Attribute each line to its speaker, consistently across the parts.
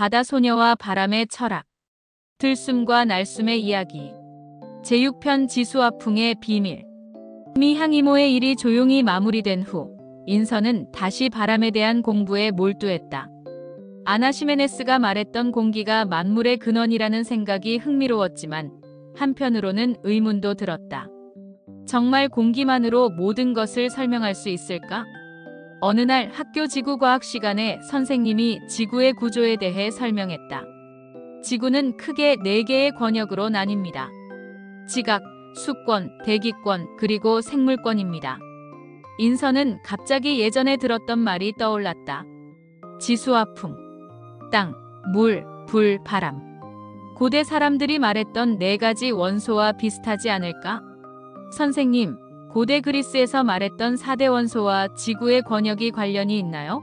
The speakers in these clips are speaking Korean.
Speaker 1: 바다소녀와 바람의 철학. 들숨과 날숨의 이야기. 제6편 지수화풍의 비밀. 미항이모의 일이 조용히 마무리된 후 인선은 다시 바람에 대한 공부에 몰두했다. 아나시메네스가 말했던 공기가 만물의 근원이라는 생각이 흥미로웠지만 한편으로는 의문도 들었다. 정말 공기만으로 모든 것을 설명할 수 있을까? 어느 날 학교 지구과학 시간에 선생님이 지구의 구조에 대해 설명했다. 지구는 크게 4개의 권역으로 나뉩니다. 지각, 수권, 대기권, 그리고 생물권입니다. 인선은 갑자기 예전에 들었던 말이 떠올랐다. 지수화풍. 땅, 물, 불, 바람. 고대 사람들이 말했던 4가지 원소와 비슷하지 않을까? 선생님, 고대 그리스에서 말했던 4대 원소와 지구의 권역이 관련이 있나요?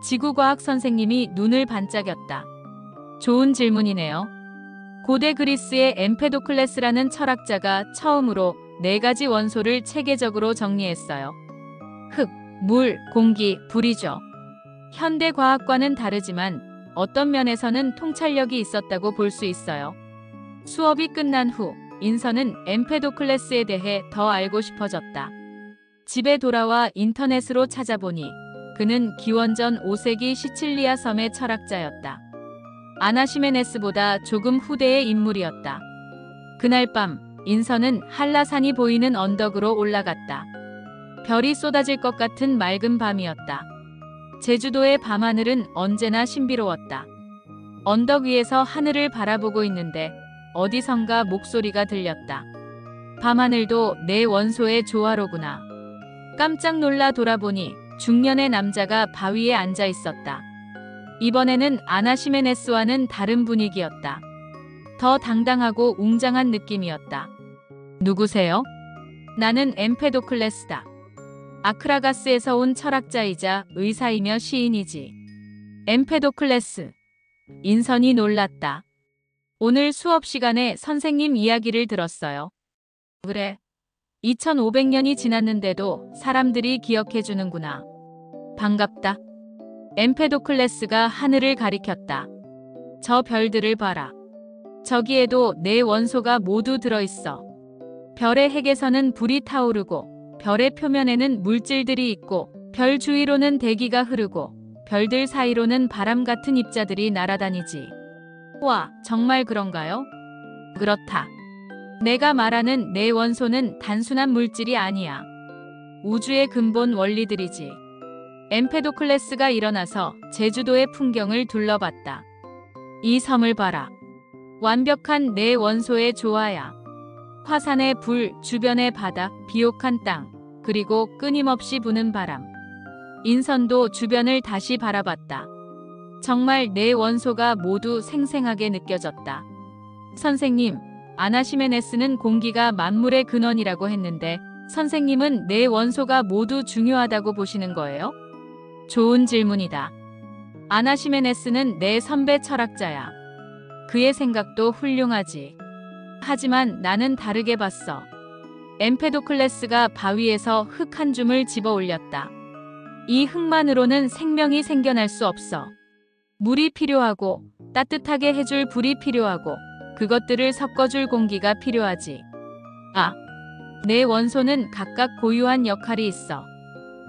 Speaker 1: 지구과학 선생님이 눈을 반짝였다. 좋은 질문이네요. 고대 그리스의 엠페도클레스라는 철학자가 처음으로 4가지 원소를 체계적으로 정리했어요. 흙, 물, 공기, 불이죠. 현대 과학과는 다르지만 어떤 면에서는 통찰력이 있었다고 볼 수 있어요. 수업이 끝난 후 인선은 엠페도클레스에 대해 더 알고 싶어졌다. 집에 돌아와 인터넷으로 찾아보니 그는 기원전 5세기 시칠리아 섬의 철학자였다. 아나시메네스보다 조금 후대의 인물이었다. 그날 밤 인선은 한라산이 보이는 언덕으로 올라갔다. 별이 쏟아질 것 같은 맑은 밤이었다. 제주도의 밤하늘은 언제나 신비로웠다. 언덕 위에서 하늘을 바라보고 있는데 어디선가 목소리가 들렸다. 밤하늘도 내 원소의 조화로구나. 깜짝 놀라 돌아보니 중년의 남자가 바위에 앉아 있었다. 이번에는 아나시메네스와는 다른 분위기였다. 더 당당하고 웅장한 느낌이었다. 누구세요? 나는 엠페도클레스다. 아크라가스에서 온 철학자이자 의사이며 시인이지. 엠페도클레스. 인선이 놀랐다. 오늘 수업 시간에 선생님 이야기를 들었어요. 그래. 2500년이 지났는데도 사람들이 기억해주는구나. 반갑다. 엠페도클레스가 하늘을 가리켰다. 저 별들을 봐라. 저기에도 내 원소가 모두 들어있어. 별의 핵에서는 불이 타오르고 별의 표면에는 물질들이 있고 별 주위로는 대기가 흐르고 별들 사이로는 바람 같은 입자들이 날아다니지. 와, 정말 그런가요? 그렇다. 내가 말하는 내 원소는 단순한 물질이 아니야. 우주의 근본 원리들이지. 엠페도클레스가 일어나서 제주도의 풍경을 둘러봤다. 이 섬을 봐라. 완벽한 내 원소의 조화야. 화산의 불, 주변의 바다, 비옥한 땅, 그리고 끊임없이 부는 바람. 인선도 주변을 다시 바라봤다. 정말 내 원소가 모두 생생하게 느껴졌다. 선생님, 아나시메네스는 공기가 만물의 근원이라고 했는데 선생님은 내 원소가 모두 중요하다고 보시는 거예요? 좋은 질문이다. 아나시메네스는 내 선배 철학자야. 그의 생각도 훌륭하지. 하지만 나는 다르게 봤어. 엠페도클레스가 바위에서 흙 한 줌을 집어 올렸다. 이 흙만으로는 생명이 생겨날 수 없어. 물이 필요하고 따뜻하게 해줄 불이 필요하고 그것들을 섞어줄 공기가 필요하지. 아, 내 원소는 각각 고유한 역할이 있어.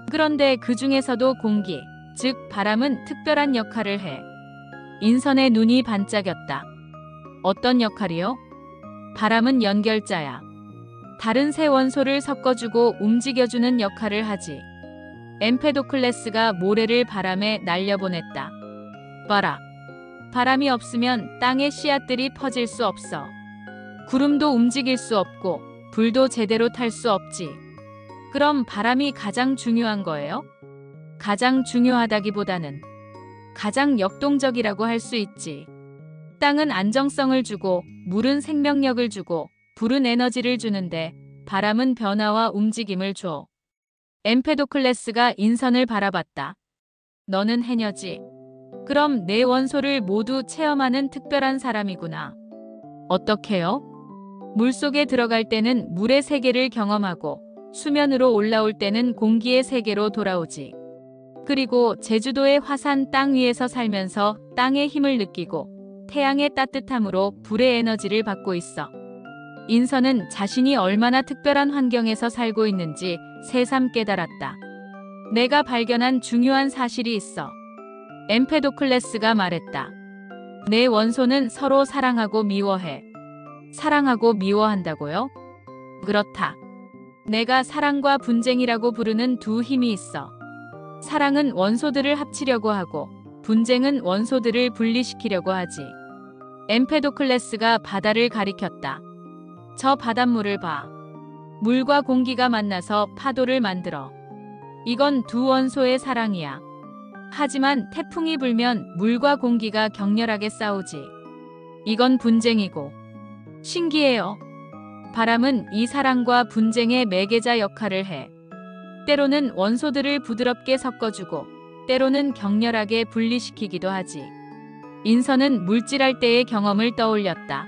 Speaker 1: 그런데 그 중에서도 공기, 즉 바람은 특별한 역할을 해. 인선의 눈이 반짝였다. 어떤 역할이요? 바람은 연결자야. 다른 새 원소를 섞어주고 움직여주는 역할을 하지. 엠페도클레스가 모래를 바람에 날려보냈다. 봐라. 바람이 없으면 땅의 씨앗들이 퍼질 수 없어. 구름도 움직일 수 없고 불도 제대로 탈 수 없지. 그럼 바람이 가장 중요한 거예요? 가장 중요하다기보다는 가장 역동적이라고 할 수 있지. 땅은 안정성을 주고 물은 생명력을 주고 불은 에너지를 주는데 바람은 변화와 움직임을 줘. 엠페도클레스가 인선을 바라봤다. 너는 해녀지. 그럼 내 원소를 모두 체험하는 특별한 사람이구나. 어떻게요? 물속에 들어갈 때는 물의 세계를 경험하고 수면으로 올라올 때는 공기의 세계로 돌아오지. 그리고 제주도의 화산 땅 위에서 살면서 땅의 힘을 느끼고 태양의 따뜻함으로 불의 에너지를 받고 있어. 인선은 자신이 얼마나 특별한 환경에서 살고 있는지 새삼 깨달았다. 내가 발견한 중요한 사실이 있어. 엠페도클레스가 말했다. 내 원소는 서로 사랑하고 미워해. 사랑하고 미워한다고요? 그렇다. 내가 사랑과 분쟁이라고 부르는 두 힘이 있어. 사랑은 원소들을 합치려고 하고 분쟁은 원소들을 분리시키려고 하지. 엠페도클레스가 바다를 가리켰다. 저 바닷물을 봐. 물과 공기가 만나서 파도를 만들어. 이건 두 원소의 사랑이야. 하지만 태풍이 불면 물과 공기가 격렬하게 싸우지. 이건 분쟁이고. 신기해요. 바람은 이 사랑과 분쟁의 매개자 역할을 해. 때로는 원소들을 부드럽게 섞어주고 때로는 격렬하게 분리시키기도 하지. 인선은 물질할 때의 경험을 떠올렸다.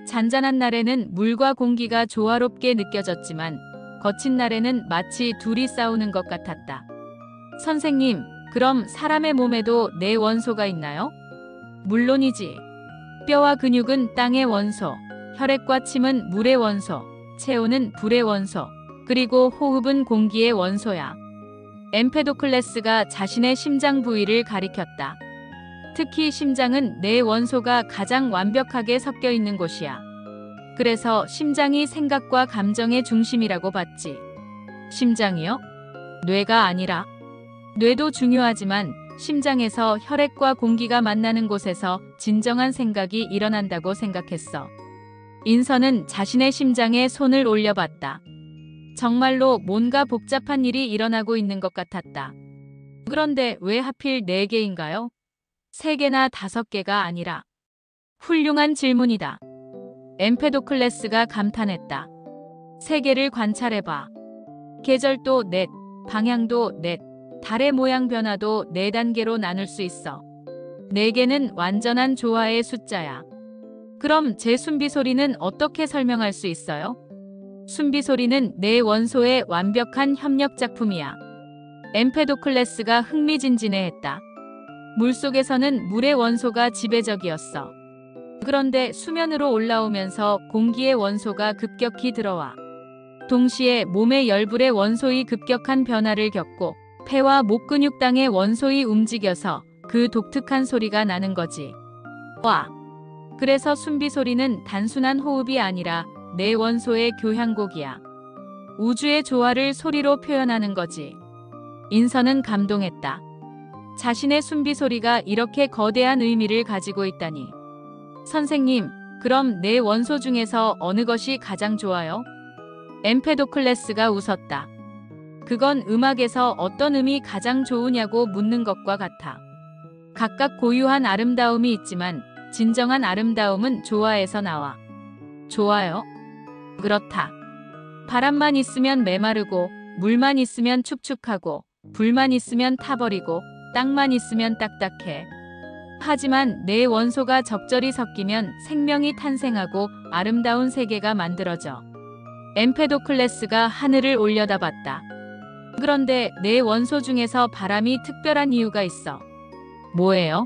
Speaker 1: 잔잔한 날에는 물과 공기가 조화롭게 느껴졌지만 거친 날에는 마치 둘이 싸우는 것 같았다. 선생님, 그럼 사람의 몸에도 네 원소가 있나요? 물론이지. 뼈와 근육은 땅의 원소, 혈액과 침은 물의 원소, 체온은 불의 원소, 그리고 호흡은 공기의 원소야. 엠페도클레스가 자신의 심장 부위를 가리켰다. 특히 심장은 네 원소가 가장 완벽하게 섞여 있는 곳이야. 그래서 심장이 생각과 감정의 중심이라고 봤지. 심장이요? 뇌가 아니라. 뇌도 중요하지만 심장에서 혈액과 공기가 만나는 곳에서 진정한 생각이 일어난다고 생각했어. 인선은 자신의 심장에 손을 올려봤다. 정말로 뭔가 복잡한 일이 일어나고 있는 것 같았다. 그런데 왜 하필 4개인가요? 3개나 5개가 아니라. 훌륭한 질문이다. 엠페도클레스가 감탄했다. 세계를 관찰해봐. 계절도 넷, 방향도 넷, 달의 모양 변화도 4단계로 나눌 수 있어. 4개는 완전한 조화의 숫자야. 그럼 제 순비소리는 어떻게 설명할 수 있어요? 순비소리는 네 원소의 완벽한 협력 작품이야. 엠페도클레스가 흥미진진해했다. 물속에서는 물의 원소가 지배적이었어. 그런데 수면으로 올라오면서 공기의 원소가 급격히 들어와. 동시에 몸의 열불의 원소의 급격한 변화를 겪고 폐와 목 근육당의 원소의 움직여서 그 독특한 소리가 나는 거지. 와! 그래서 순비소리는 단순한 호흡이 아니라 네 원소의 교향곡이야. 우주의 조화를 소리로 표현하는 거지. 인선은 감동했다. 자신의 순비소리가 이렇게 거대한 의미를 가지고 있다니. 선생님, 그럼 네 원소 중에서 어느 것이 가장 좋아요? 엠페도클레스가 웃었다. 그건 음악에서 어떤 음이 가장 좋으냐고 묻는 것과 같아. 각각 고유한 아름다움이 있지만 진정한 아름다움은 조화에서 나와. 좋아요? 그렇다. 바람만 있으면 메마르고 물만 있으면 축축하고 불만 있으면 타버리고 땅만 있으면 딱딱해. 하지만 네 원소가 적절히 섞이면 생명이 탄생하고 아름다운 세계가 만들어져. 엠페도클레스가 하늘을 올려다봤다. 그런데 네 원소 중에서 바람이 특별한 이유가 있어. 뭐예요?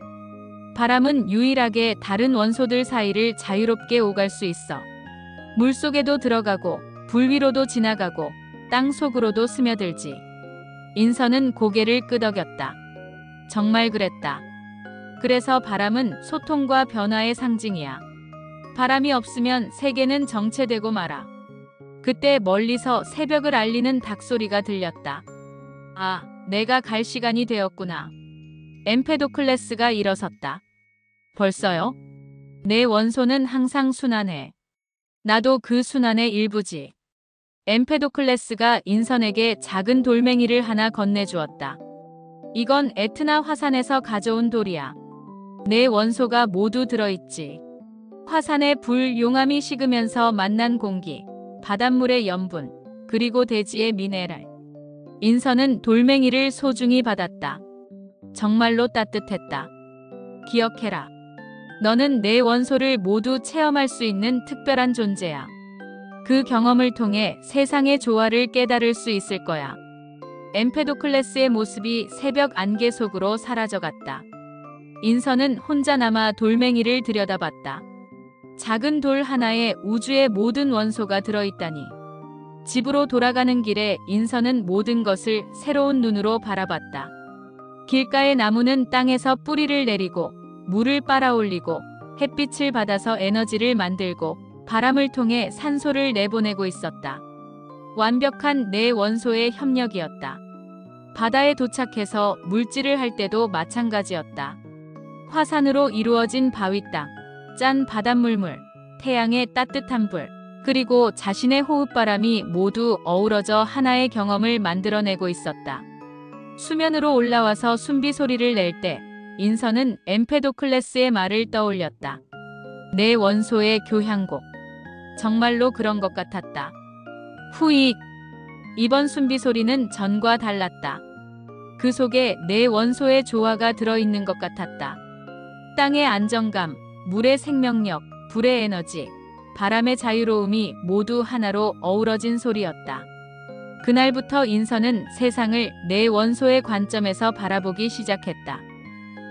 Speaker 1: 바람은 유일하게 다른 원소들 사이를 자유롭게 오갈 수 있어. 물속에도 들어가고 불 위로도 지나가고 땅 속으로도 스며들지. 인선은 고개를 끄덕였다. 정말 그랬다. 그래서 바람은 소통과 변화의 상징이야. 바람이 없으면 세계는 정체되고 말아. 그때 멀리서 새벽을 알리는 닭소리가 들렸다. 아, 내가 갈 시간이 되었구나. 엠페도클레스가 일어섰다. 벌써요? 내 원소는 항상 순환해. 나도 그 순환의 일부지. 엠페도클레스가 인선에게 작은 돌멩이를 하나 건네주었다. 이건 에트나 화산에서 가져온 돌이야. 네 원소가 모두 들어있지. 화산의 불 용암이 식으면서 만난 공기, 바닷물의 염분, 그리고 대지의 미네랄. 인선은 돌멩이를 소중히 받았다. 정말로 따뜻했다. 기억해라. 너는 내 원소를 모두 체험할 수 있는 특별한 존재야. 그 경험을 통해 세상의 조화를 깨달을 수 있을 거야. 엠페도클레스의 모습이 새벽 안개 속으로 사라져갔다. 인선은 혼자 남아 돌멩이를 들여다봤다. 작은 돌 하나에 우주의 모든 원소가 들어있다니. 집으로 돌아가는 길에 인선은 모든 것을 새로운 눈으로 바라봤다. 길가의 나무는 땅에서 뿌리를 내리고 물을 빨아올리고 햇빛을 받아서 에너지를 만들고 바람을 통해 산소를 내보내고 있었다. 완벽한 네 원소의 협력이었다. 바다에 도착해서 물질을 할 때도 마찬가지였다. 화산으로 이루어진 바위 땅, 짠 바닷물물, 태양의 따뜻한 불, 그리고 자신의 호흡바람이 모두 어우러져 하나의 경험을 만들어내고 있었다. 수면으로 올라와서 숨비 소리를 낼 때 인선은 엠페도클레스의 말을 떠올렸다. 네 원소의 교향곡. 정말로 그런 것 같았다. 후익. 이번 숨비 소리는 전과 달랐다. 그 속에 네 원소의 조화가 들어있는 것 같았다. 땅의 안정감, 물의 생명력, 불의 에너지, 바람의 자유로움이 모두 하나로 어우러진 소리였다. 그날부터 인선은 세상을 네 원소의 관점에서 바라보기 시작했다.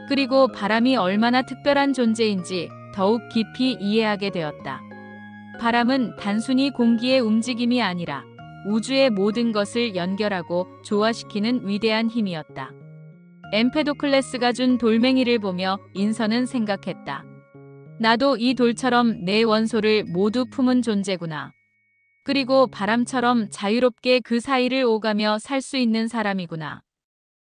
Speaker 1: 그리고 바람이 얼마나 특별한 존재인지 더욱 깊이 이해하게 되었다. 바람은 단순히 공기의 움직임이 아니라 우주의 모든 것을 연결하고 조화시키는 위대한 힘이었다. 엠페도클레스가 준 돌멩이를 보며 인선은 생각했다. 나도 이 돌처럼 네 원소를 모두 품은 존재구나. 그리고 바람처럼 자유롭게 그 사이를 오가며 살 수 있는 사람이구나.